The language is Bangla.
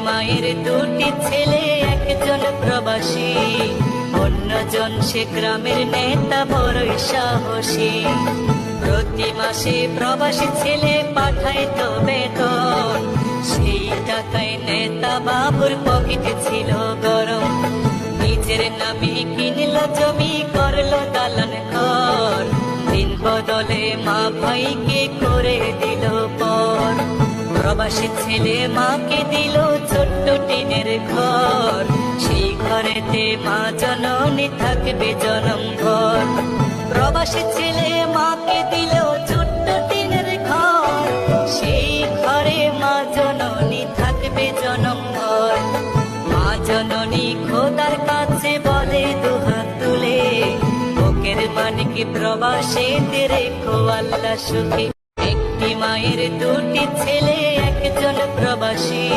মায়ের দুটি ছেলে, একজন প্রবাসী, অন্যজন সে গ্রামের নেতা বড়ই সাহসী। প্রতি মাসে প্রবাসী ছেলে পাঠায় তো বেতন, সেই টাকায় নেতা বাবুর পকেটে ছিল গরম। নিজের নামে কিনল জমি, করলো দালান ঘর, দিন বদলে মা ভাইকে করে দিল পর। প্রবাসী ছেলে মাকে দিল ছোট্ট টিনের ঘর, সেই ঘরেতে মা জননী থাকবে জনম ভর। প্রবাসী ছেলে মাকে দিল ছোট্ট টিনের ঘর, সেই ঘরে মা জননী থাকবে জনম ভর। মা জননী খোদার কাছে বলে দুহাত তুলে, বুকের মানিক প্রবাসীতে রেখো আল্লাহ সুখে। একটি মায়ের দুটি ছেলে, একজন প্রবাসী।